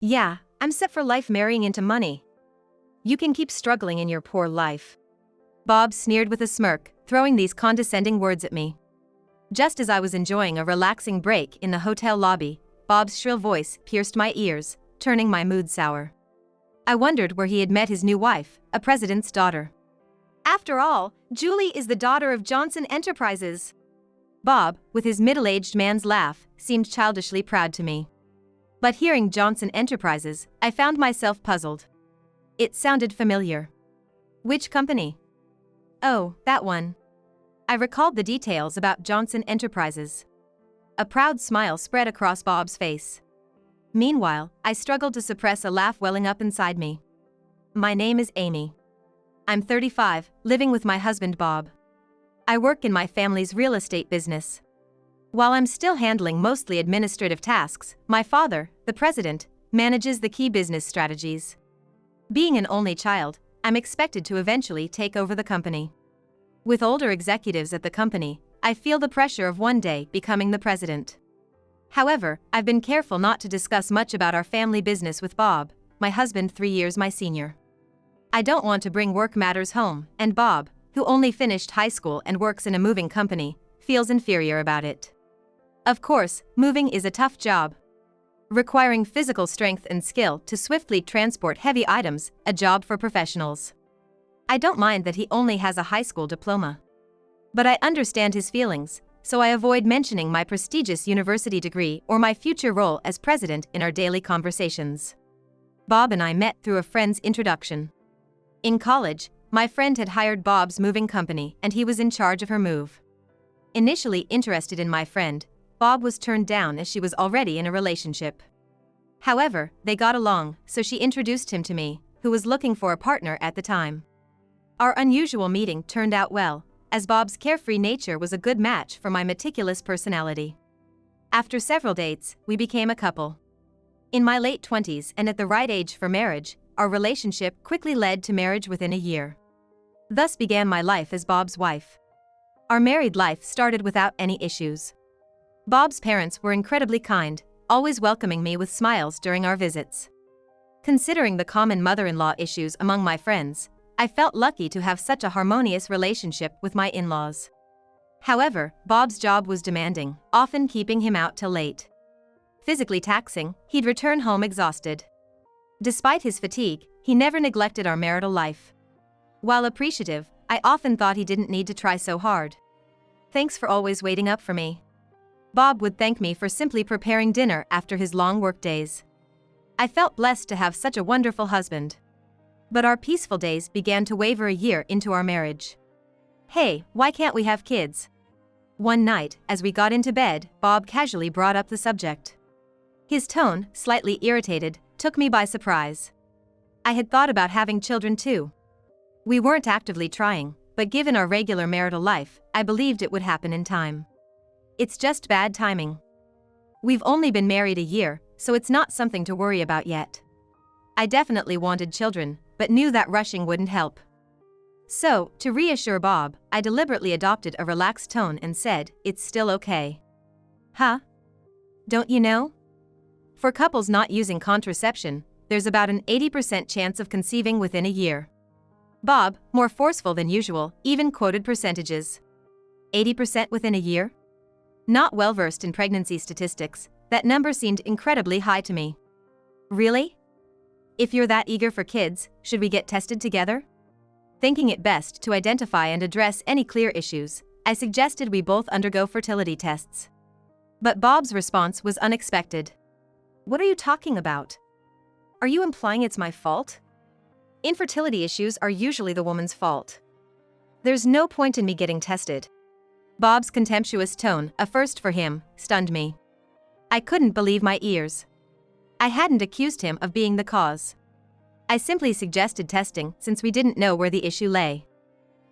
Yeah, I'm set for life marrying into money. You can keep struggling in your poor life. Bob sneered with a smirk, throwing these condescending words at me. Just as I was enjoying a relaxing break in the hotel lobby, Bob's shrill voice pierced my ears, turning my mood sour. I wondered where he had met his new wife, a president's daughter. After all, Julie is the daughter of Johnson Enterprises. Bob, with his middle-aged man's laugh, seemed childishly proud to me. But hearing Johnson Enterprises, I found myself puzzled. It sounded familiar. Which company? Oh, that one. I recalled the details about Johnson Enterprises. A proud smile spread across Bob's face. Meanwhile, I struggled to suppress a laugh welling up inside me. My name is Amy. I'm 35, living with my husband Bob. I work in my family's real estate business. While I'm still handling mostly administrative tasks, my father, the president, manages the key business strategies. Being an only child, I'm expected to eventually take over the company. With older executives at the company, I feel the pressure of one day becoming the president. However, I've been careful not to discuss much about our family business with Bob, my husband 3 years my senior. I don't want to bring work matters home, and Bob, who only finished high school and works in a moving company, feels inferior about it. Of course, moving is a tough job. Requiring physical strength and skill to swiftly transport heavy items, a job for professionals. I don't mind that he only has a high school diploma. But I understand his feelings, so I avoid mentioning my prestigious university degree or my future role as president in our daily conversations. Bob and I met through a friend's introduction. In college, my friend had hired Bob's moving company and he was in charge of her move. Initially interested in my friend, Bob was turned down as she was already in a relationship. However, they got along, so she introduced him to me, who was looking for a partner at the time. Our unusual meeting turned out well, as Bob's carefree nature was a good match for my meticulous personality. After several dates, we became a couple. In my late 20s and at the right age for marriage, our relationship quickly led to marriage within a year. Thus began my life as Bob's wife. Our married life started without any issues. Bob's parents were incredibly kind, always welcoming me with smiles during our visits. Considering the common mother-in-law issues among my friends, I felt lucky to have such a harmonious relationship with my in-laws. However, Bob's job was demanding, often keeping him out till late. Physically taxing, he'd return home exhausted. Despite his fatigue, he never neglected our marital life. While appreciative, I often thought he didn't need to try so hard. Thanks for always waiting up for me. Bob would thank me for simply preparing dinner after his long work days. I felt blessed to have such a wonderful husband. But our peaceful days began to waver a year into our marriage. Hey, why can't we have kids? One night, as we got into bed, Bob casually brought up the subject. His tone, slightly irritated, took me by surprise. I had thought about having children too. We weren't actively trying, but given our regular marital life, I believed it would happen in time. It's just bad timing. We've only been married a year, so it's not something to worry about yet. I definitely wanted children, but knew that rushing wouldn't help. So, to reassure Bob, I deliberately adopted a relaxed tone and said, "It's still okay." Huh? Don't you know? For couples not using contraception, there's about an 80% chance of conceiving within a year. Bob, more forceful than usual, even quoted percentages. 80% within a year? Not well versed in pregnancy statistics, that number seemed incredibly high to me. Really? If you're that eager for kids, should we get tested together? Thinking it best to identify and address any clear issues, I suggested we both undergo fertility tests. But Bob's response was unexpected. What are you talking about? Are you implying it's my fault? Infertility issues are usually the woman's fault. There's no point in me getting tested. Bob's contemptuous tone, a first for him, stunned me. I couldn't believe my ears. I hadn't accused him of being the cause. I simply suggested testing since we didn't know where the issue lay.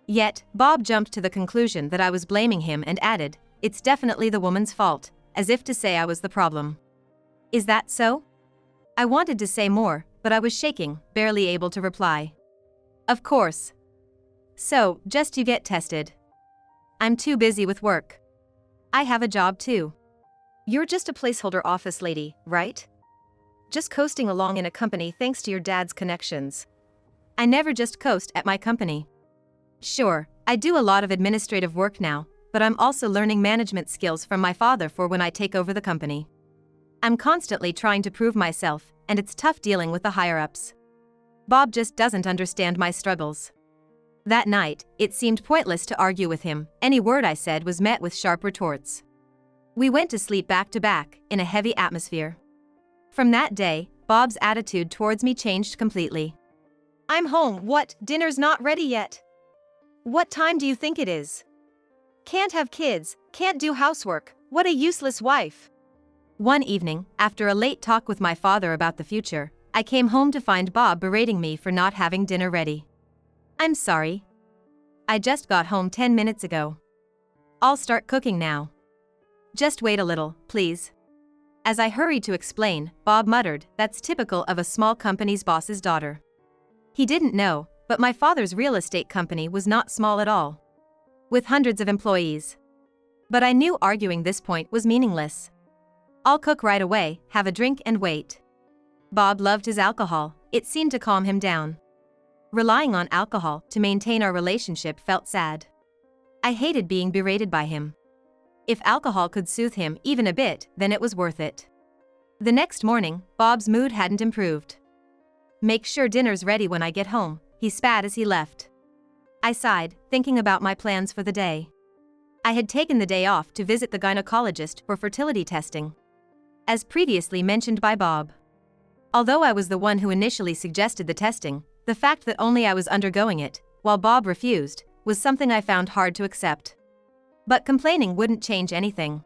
Yet, Bob jumped to the conclusion that I was blaming him and added, "It's definitely the woman's fault," as if to say I was the problem. Is that so? I wanted to say more, but I was shaking, barely able to reply. Of course. So, just you get tested. I'm too busy with work. I have a job too. You're just a placeholder office lady, right? just coasting along in a company thanks to your dad's connections. I never just coast at my company. Sure, I do a lot of administrative work now, but I'm also learning management skills from my father for when I take over the company. I'm constantly trying to prove myself, and it's tough dealing with the higher-ups. Bob just doesn't understand my struggles. That night, it seemed pointless to argue with him. Any word I said was met with sharp retorts. We went to sleep back to back, in a heavy atmosphere. From that day, Bob's attitude towards me changed completely. I'm home. What? Dinner's not ready yet. What time do you think it is? Can't have kids, can't do housework, what a useless wife. One evening, after a late talk with my father about the future, I came home to find Bob berating me for not having dinner ready. I'm sorry. I just got home 10 minutes ago. I'll start cooking now. Just wait a little, please. As I hurried to explain, Bob muttered, that's typical of a small company's boss's daughter. He didn't know, but my father's real estate company was not small at all, with hundreds of employees. But I knew arguing this point was meaningless. I'll cook right away, have a drink and wait. Bob loved his alcohol, it seemed to calm him down. Relying on alcohol to maintain our relationship felt sad. I hated being berated by him. If alcohol could soothe him even a bit, then it was worth it. The next morning, Bob's mood hadn't improved. Make sure dinner's ready when I get home, he spat as he left. I sighed, thinking about my plans for the day. I had taken the day off to visit the gynecologist for fertility testing, as previously mentioned by Bob. Although I was the one who initially suggested the testing, the fact that only I was undergoing it, while Bob refused, was something I found hard to accept. But complaining wouldn't change anything.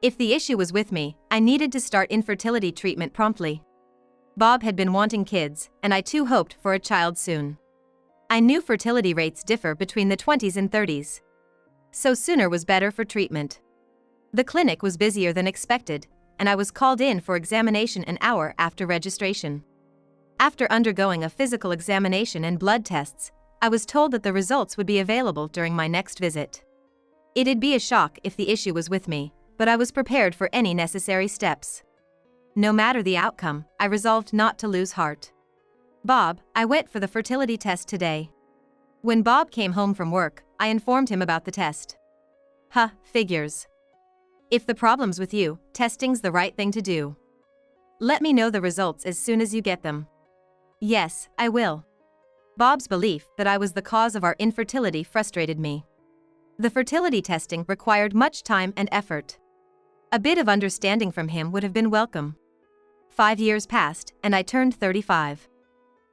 If the issue was with me, I needed to start infertility treatment promptly. Bob had been wanting kids, and I too hoped for a child soon. I knew fertility rates differ between the 20s and 30s. So sooner was better for treatment. The clinic was busier than expected, and I was called in for examination an hour after registration. After undergoing a physical examination and blood tests, I was told that the results would be available during my next visit. It'd be a shock if the issue was with me, but I was prepared for any necessary steps. No matter the outcome, I resolved not to lose heart. Bob, I went for the fertility test today. When Bob came home from work, I informed him about the test. Figures. If the problem's with you, testing's the right thing to do. Let me know the results as soon as you get them. Yes, I will. Bob's belief that I was the cause of our infertility frustrated me. The fertility testing required much time and effort. A bit of understanding from him would have been welcome. 5 years passed, and I turned 35.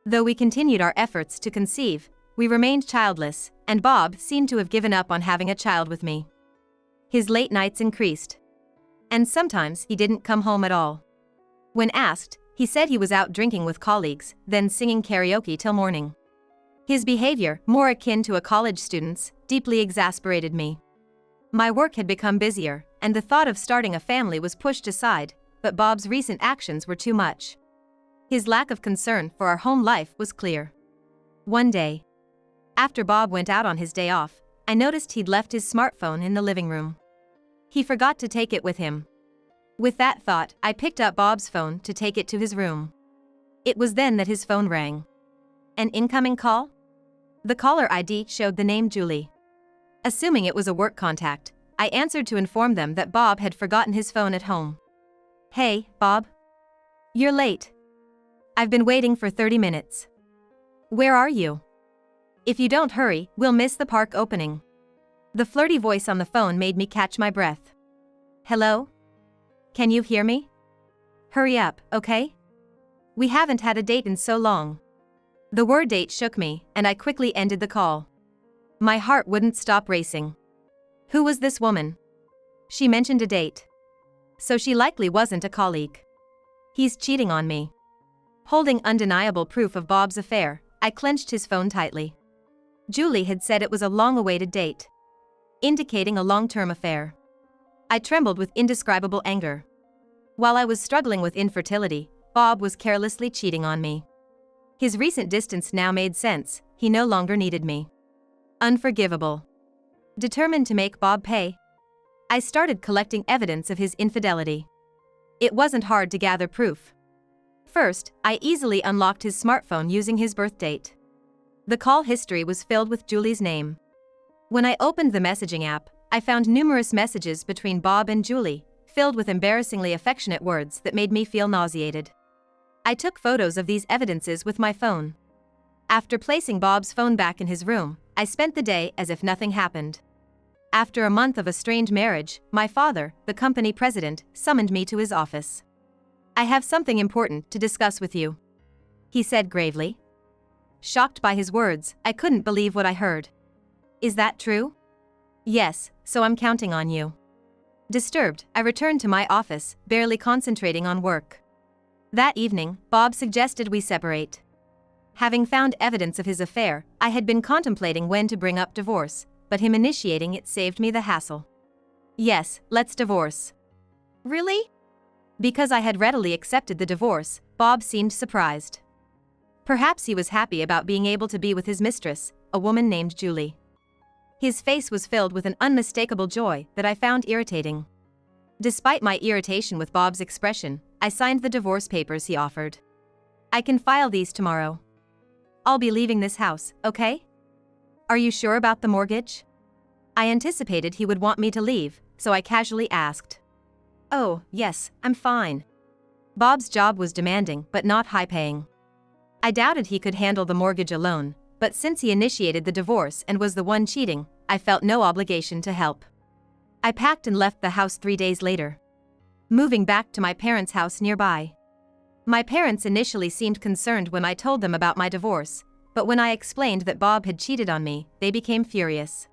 Though we continued our efforts to conceive, we remained childless, and Bob seemed to have given up on having a child with me. His late nights increased. And sometimes he didn't come home at all. When asked, he said he was out drinking with colleagues, then singing karaoke till morning. His behavior, more akin to a college student's, deeply exasperated me. My work had become busier, and the thought of starting a family was pushed aside, but Bob's recent actions were too much. His lack of concern for our home life was clear. One day, after Bob went out on his day off, I noticed he'd left his smartphone in the living room. He forgot to take it with him. With that thought, I picked up Bob's phone to take it to his room. It was then that his phone rang. An incoming call? The caller ID showed the name Julie. Assuming it was a work contact, I answered to inform them that Bob had forgotten his phone at home. Hey, Bob. You're late. I've been waiting for 30 minutes. Where are you? If you don't hurry, we'll miss the park opening. The flirty voice on the phone made me catch my breath. Hello? Can you hear me? Hurry up, okay? We haven't had a date in so long. The word date shook me, and I quickly ended the call. My heart wouldn't stop racing. Who was this woman? She mentioned a date. So she likely wasn't a colleague. He's cheating on me. Holding undeniable proof of Bob's affair, I clenched his phone tightly. Julie had said it was a long-awaited date, indicating a long-term affair. I trembled with indescribable anger. While I was struggling with infertility, Bob was carelessly cheating on me. His recent distance now made sense, he no longer needed me. Unforgivable. Determined to make Bob pay, I started collecting evidence of his infidelity. It wasn't hard to gather proof. First, I easily unlocked his smartphone using his birth date. The call history was filled with Julie's name. When I opened the messaging app, I found numerous messages between Bob and Julie, filled with embarrassingly affectionate words that made me feel nauseated. I took photos of these evidences with my phone. After placing Bob's phone back in his room, I spent the day as if nothing happened. After a month of a strained marriage, my father, the company president, summoned me to his office. "I have something important to discuss with you," he said gravely. Shocked by his words, I couldn't believe what I heard. "Is that true?" "Yes, so I'm counting on you." Disturbed, I returned to my office, barely concentrating on work. That evening, Bob suggested we separate. Having found evidence of his affair, I had been contemplating when to bring up divorce, but him initiating it saved me the hassle. "Yes, let's divorce." "Really?" Because I had readily accepted the divorce, Bob seemed surprised. Perhaps he was happy about being able to be with his mistress, a woman named Julie. His face was filled with an unmistakable joy that I found irritating. Despite my irritation with Bob's expression, I signed the divorce papers he offered. "I can file these tomorrow. I'll be leaving this house, okay? Are you sure about the mortgage?" I anticipated he would want me to leave, so I casually asked. "Oh, yes, I'm fine." Bob's job was demanding but not high-paying. I doubted he could handle the mortgage alone, but since he initiated the divorce and was the one cheating, I felt no obligation to help. I packed and left the house 3 days later, moving back to my parents' house nearby. My parents initially seemed concerned when I told them about my divorce, but when I explained that Bob had cheated on me, they became furious.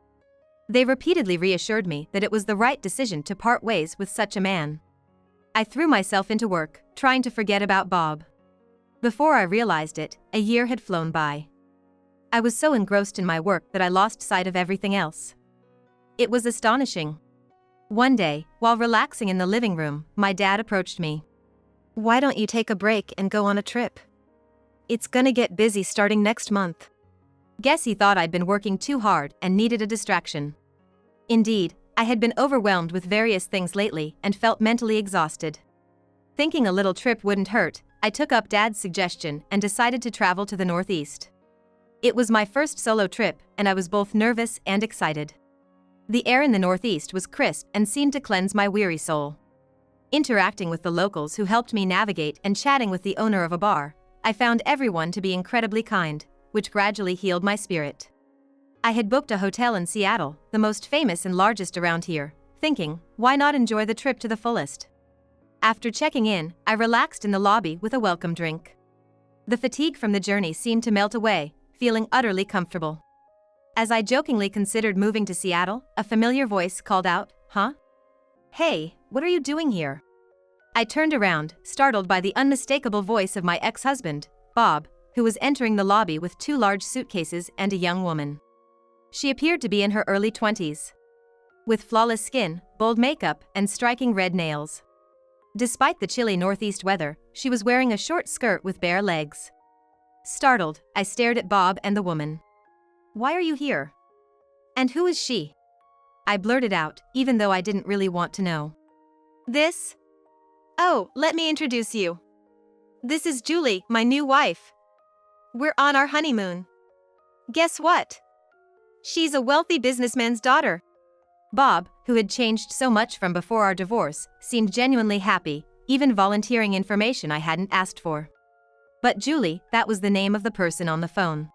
They repeatedly reassured me that it was the right decision to part ways with such a man. I threw myself into work, trying to forget about Bob. Before I realized it, a year had flown by. I was so engrossed in my work that I lost sight of everything else. It was astonishing. One day, while relaxing in the living room, my dad approached me. "Why don't you take a break and go on a trip? It's gonna get busy starting next month." Guess he thought I'd been working too hard and needed a distraction. Indeed, I had been overwhelmed with various things lately and felt mentally exhausted. Thinking a little trip wouldn't hurt, I took up Dad's suggestion and decided to travel to the Northeast. It was my first solo trip, and I was both nervous and excited. The air in the Northeast was crisp and seemed to cleanse my weary soul. Interacting with the locals who helped me navigate and chatting with the owner of a bar, I found everyone to be incredibly kind, which gradually healed my spirit. I had booked a hotel in Seattle, the most famous and largest around here, thinking, why not enjoy the trip to the fullest? After checking in, I relaxed in the lobby with a welcome drink. The fatigue from the journey seemed to melt away, feeling utterly comfortable. As I jokingly considered moving to Seattle, a familiar voice called out, "Huh? Hey, what are you doing here?" I turned around, startled by the unmistakable voice of my ex-husband, Bob, who was entering the lobby with 2 large suitcases and a young woman. She appeared to be in her early 20s. With flawless skin, bold makeup, and striking red nails. Despite the chilly northeast weather, she was wearing a short skirt with bare legs. Startled, I stared at Bob and the woman. "Why are you here? And who is she?" I blurted out, even though I didn't really want to know. "Oh, let me introduce you. This is Julie, my new wife. We're on our honeymoon. Guess what? She's a wealthy businessman's daughter." Bob, who had changed so much from before our divorce, seemed genuinely happy, even volunteering information I hadn't asked for. But Julie, that was the name of the person on the phone.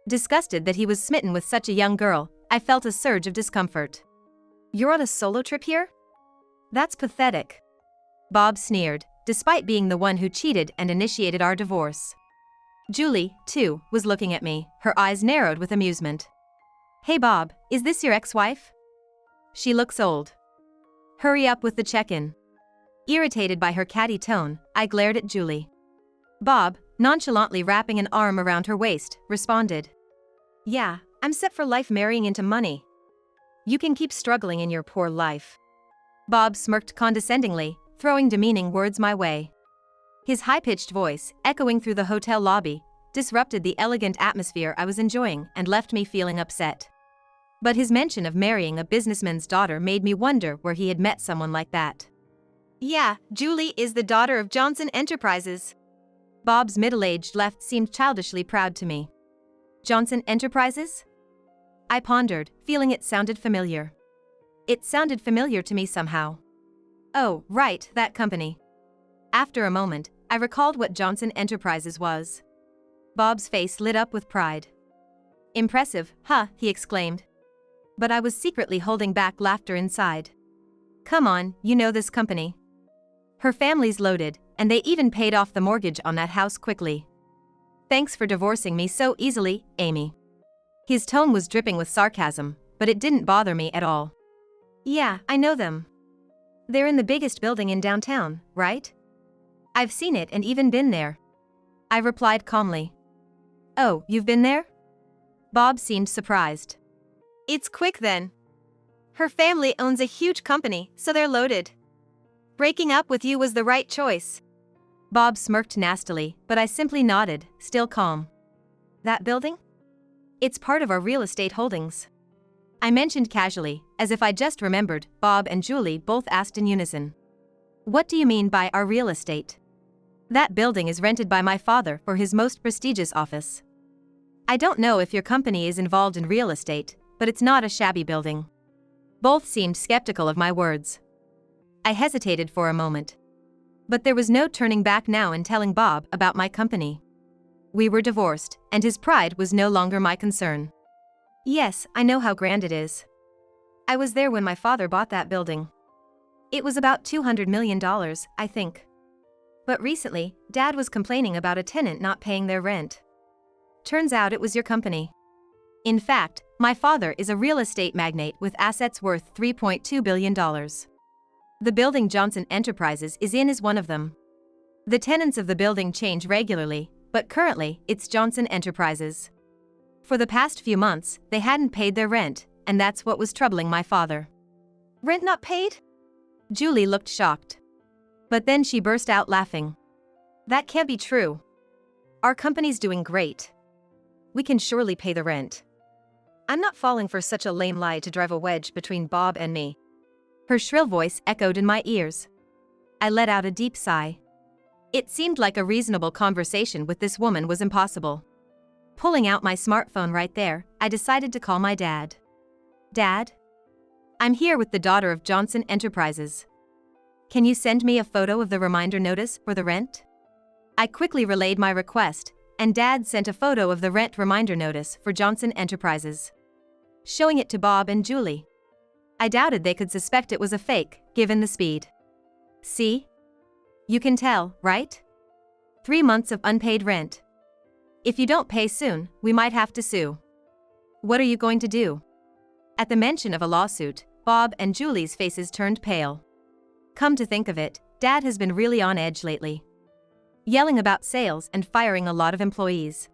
Disgusted that he was smitten with such a young girl, I felt a surge of discomfort. "You're on a solo trip here? That's pathetic." Bob sneered, despite being the one who cheated and initiated our divorce. Julie, too, was looking at me, her eyes narrowed with amusement. "Hey Bob, is this your ex-wife? She looks old. Hurry up with the check-in." Irritated by her catty tone, I glared at Julie. Bob, nonchalantly wrapping an arm around her waist, responded. "Yeah, I'm set for life marrying into money. You can keep struggling in your poor life." Bob smirked condescendingly, throwing demeaning words my way. His high-pitched voice, echoing through the hotel lobby, disrupted the elegant atmosphere I was enjoying and left me feeling upset. But his mention of marrying a businessman's daughter made me wonder where he had met someone like that. "Yeah, Julie is the daughter of Johnson Enterprises. Bob's middle-aged left seemed childishly proud to me. Johnson Enterprises? I pondered, feeling it sounded familiar. It sounded familiar to me somehow. Oh, right, that company. After a moment, I recalled what Johnson Enterprises was. Bob's face lit up with pride. Impressive, huh, he exclaimed. But I was secretly holding back laughter inside. Come on, you know this company. Her family's loaded, and they even paid off the mortgage on that house quickly. Thanks for divorcing me so easily, Amy. His tone was dripping with sarcasm, but it didn't bother me at all. Yeah, I know them. They're in the biggest building in downtown, right? I've seen it and even been there. I replied calmly. Oh, you've been there? Bob seemed surprised. It's quick then. Her family owns a huge company, so they're loaded. Breaking up with you was the right choice. Bob smirked nastily, but I simply nodded, still calm. That building? It's part of our real estate holdings. I mentioned casually, as if I just remembered. Bob and Julie both asked in unison. What do you mean by our real estate? That building is rented by my father for his most prestigious office. I don't know if your company is involved in real estate, but it's not a shabby building. Both seemed skeptical of my words. I hesitated for a moment. But there was no turning back now in telling Bob about my company. We were divorced, and his pride was no longer my concern. Yes, I know how grand it is. I was there when my father bought that building. It was about $200 million, I think. But recently, Dad was complaining about a tenant not paying their rent. Turns out it was your company. In fact, my father is a real estate magnate with assets worth $3.2 billion. The building Johnson Enterprises is in is one of them. The tenants of the building change regularly, but currently, it's Johnson Enterprises. For the past few months, they hadn't paid their rent, and that's what was troubling my father. Rent not paid? Julie looked shocked. But then she burst out laughing. That can't be true. Our company's doing great. We can surely pay the rent. I'm not falling for such a lame lie to drive a wedge between Bob and me. Her shrill voice echoed in my ears. I let out a deep sigh. It seemed like a reasonable conversation with this woman was impossible. Pulling out my smartphone right there, I decided to call my dad. Dad? I'm here with the daughter of Johnson Enterprises. Can you send me a photo of the reminder notice for the rent? I quickly relayed my request, and Dad sent a photo of the rent reminder notice for Johnson Enterprises, showing it to Bob and Julie. I doubted they could suspect it was a fake, given the speed. See? You can tell, right? 3 months of unpaid rent. If you don't pay soon, we might have to sue. What are you going to do? At the mention of a lawsuit, Bob and Julie's faces turned pale. Come to think of it, Dad has been really on edge lately. Yelling about sales and firing a lot of employees.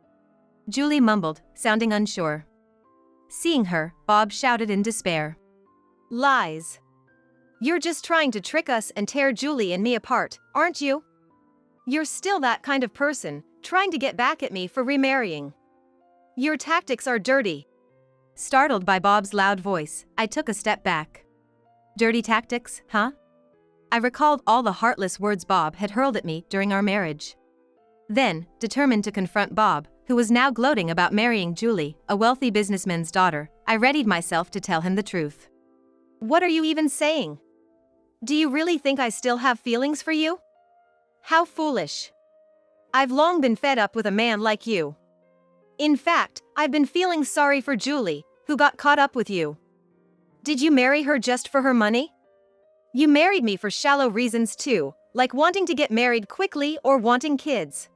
Julie mumbled, sounding unsure. Seeing her, Bob shouted in despair. Lies. You're just trying to trick us and tear Julie and me apart, aren't you? You're still that kind of person, trying to get back at me for remarrying. Your tactics are dirty. Startled by Bob's loud voice, I took a step back. Dirty tactics, huh? I recalled all the heartless words Bob had hurled at me during our marriage. Then, determined to confront Bob, who was now gloating about marrying Julie, a wealthy businessman's daughter, I readied myself to tell him the truth. What are you even saying? Do you really think I still have feelings for you? How foolish. I've long been fed up with a man like you. In fact, I've been feeling sorry for Julie, who got caught up with you. Did you marry her just for her money? You married me for shallow reasons too, like wanting to get married quickly or wanting kids.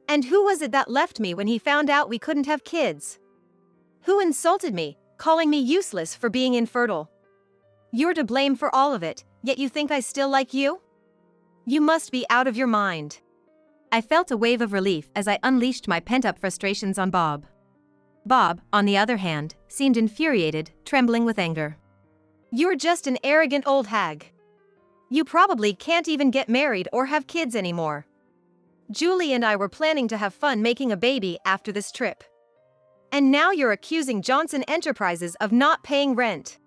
And who was it that left me when he found out we couldn't have kids? Who insulted me, calling me useless for being infertile? You're to blame for all of it, yet you think I still like you? You must be out of your mind. I felt a wave of relief as I unleashed my pent-up frustrations on Bob. Bob, on the other hand, seemed infuriated, trembling with anger. You're just an arrogant old hag. You probably can't even get married or have kids anymore. Julie and I were planning to have fun making a baby after this trip. And now you're accusing Johnson Enterprises of not paying rent.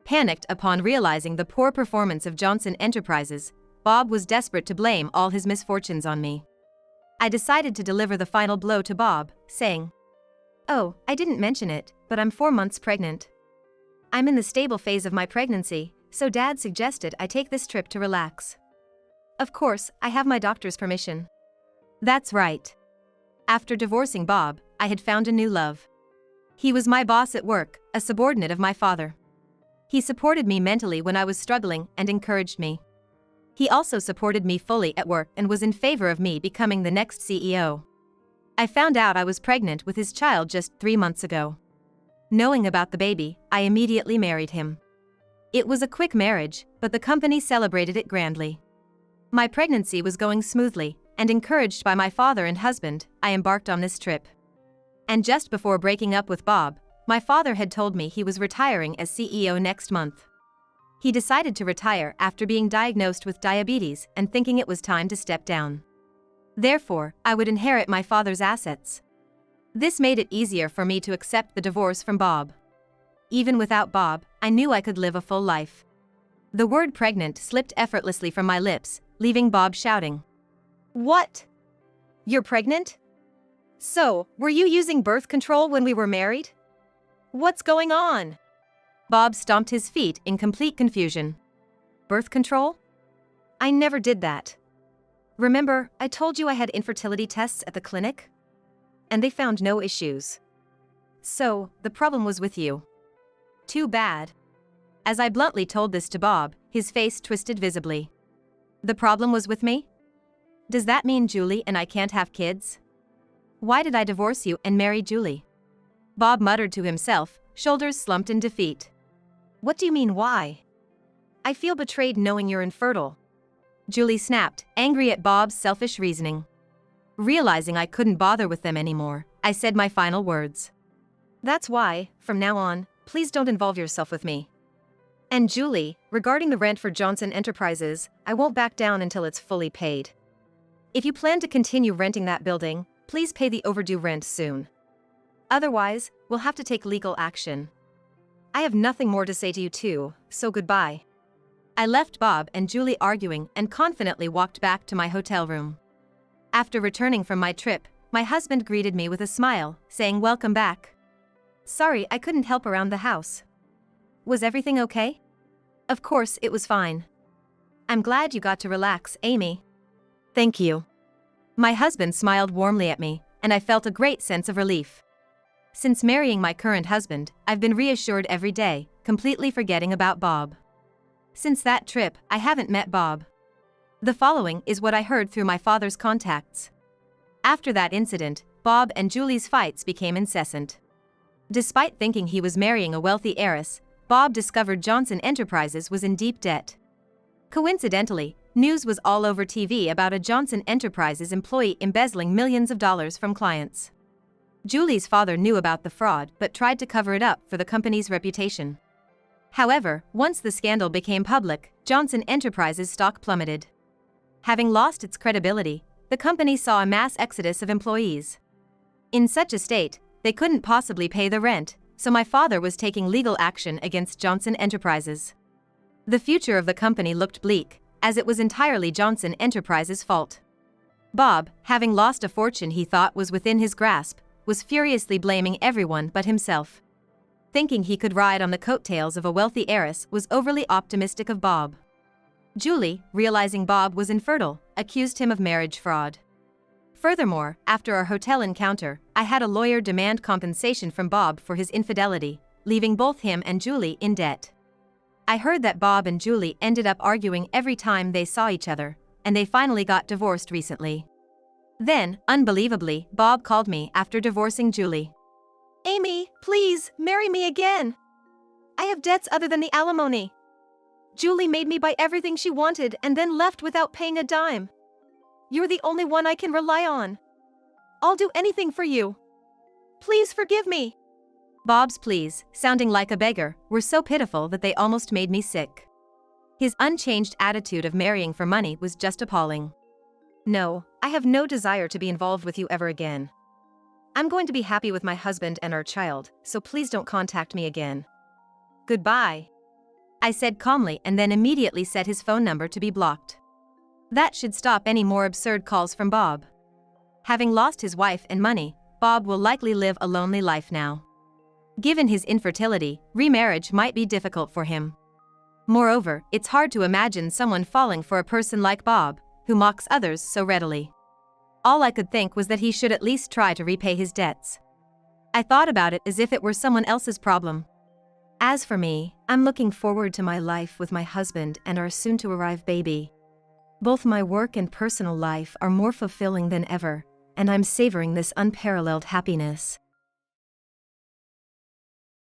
Panicked upon realizing the poor performance of Johnson Enterprises, Bob was desperate to blame all his misfortunes on me. I decided to deliver the final blow to Bob, saying, "Oh, I didn't mention it, but I'm 4 months pregnant. I'm in the stable phase of my pregnancy, so Dad suggested I take this trip to relax. Of course, I have my doctor's permission." That's right. After divorcing Bob, I had found a new love. He was my boss at work, a subordinate of my father. He supported me mentally when I was struggling and encouraged me. He also supported me fully at work and was in favor of me becoming the next CEO. I found out I was pregnant with his child just 3 months ago. Knowing about the baby, I immediately married him. It was a quick marriage, but the company celebrated it grandly. My pregnancy was going smoothly, and encouraged by my father and husband, I embarked on this trip. And just before breaking up with Bob, my father had told me he was retiring as CEO next month. He decided to retire after being diagnosed with diabetes and thinking it was time to step down. Therefore, I would inherit my father's assets. This made it easier for me to accept the divorce from Bob. Even without Bob, I knew I could live a full life. The word pregnant slipped effortlessly from my lips, leaving Bob shouting, "What? You're pregnant? So, were you using birth control when we were married? What's going on?" Bob stomped his feet in complete confusion. "Birth control? I never did that. Remember, I told you I had infertility tests at the clinic? And they found no issues. So, the problem was with you. Too bad." As I bluntly told this to Bob, his face twisted visibly. "The problem was with me? Does that mean Julie and I can't have kids? Why did I divorce you and marry Julie?" Bob muttered to himself, shoulders slumped in defeat. "What do you mean why? I feel betrayed knowing you're infertile." Julie snapped, angry at Bob's selfish reasoning. Realizing I couldn't bother with them anymore, I said my final words. "That's why, from now on, please don't involve yourself with me. And Julie, regarding the rent for Johnson Enterprises, I won't back down until it's fully paid. If you plan to continue renting that building, please pay the overdue rent soon. Otherwise, we'll have to take legal action. I have nothing more to say to you too, so goodbye." I left Bob and Julie arguing and confidently walked back to my hotel room. After returning from my trip, my husband greeted me with a smile, saying welcome back. "Sorry I couldn't help around the house. Was everything okay?" "Of course it was fine. I'm glad you got to relax, Amy." "Thank you." My husband smiled warmly at me, and I felt a great sense of relief. Since marrying my current husband, I've been reassured every day, completely forgetting about Bob. Since that trip, I haven't met Bob. The following is what I heard through my father's contacts. After that incident, Bob and Julie's fights became incessant. Despite thinking he was marrying a wealthy heiress, Bob discovered Johnson Enterprises was in deep debt. Coincidentally, news was all over TV about a Johnson Enterprises employee embezzling millions of dollars from clients. Julie's father knew about the fraud but tried to cover it up for the company's reputation. However, once the scandal became public, Johnson Enterprises' stock plummeted. Having lost its credibility, the company saw a mass exodus of employees. In such a state, they couldn't possibly pay the rent, so my father was taking legal action against Johnson Enterprises. The future of the company looked bleak, as it was entirely Johnson Enterprises' fault. Bob, having lost a fortune he thought was within his grasp, was furiously blaming everyone but himself. Thinking he could ride on the coattails of a wealthy heiress was overly optimistic of Bob. Julie, realizing Bob was infertile, accused him of marriage fraud. Furthermore, after our hotel encounter, I had a lawyer demand compensation from Bob for his infidelity, leaving both him and Julie in debt. I heard that Bob and Julie ended up arguing every time they saw each other, and they finally got divorced recently. Then, unbelievably, Bob called me after divorcing Julie. "Amy, please, marry me again. I have debts other than the alimony. Julie made me buy everything she wanted and then left without paying a dime. You're the only one I can rely on. I'll do anything for you. Please forgive me." Bob's pleas, sounding like a beggar, were so pitiful that they almost made me sick. His unchanged attitude of marrying for money was just appalling. "No, I have no desire to be involved with you ever again. I'm going to be happy with my husband and our child, so please don't contact me again. Goodbye," I said calmly and then immediately set his phone number to be blocked. That should stop any more absurd calls from Bob. Having lost his wife and money, Bob will likely live a lonely life now. Given his infertility, remarriage might be difficult for him. Moreover, it's hard to imagine someone falling for a person like Bob, who mocks others so readily. All I could think was that he should at least try to repay his debts. I thought about it as if it were someone else's problem. As for me, I'm looking forward to my life with my husband and our soon-to-arrive baby. Both my work and personal life are more fulfilling than ever, and I'm savoring this unparalleled happiness.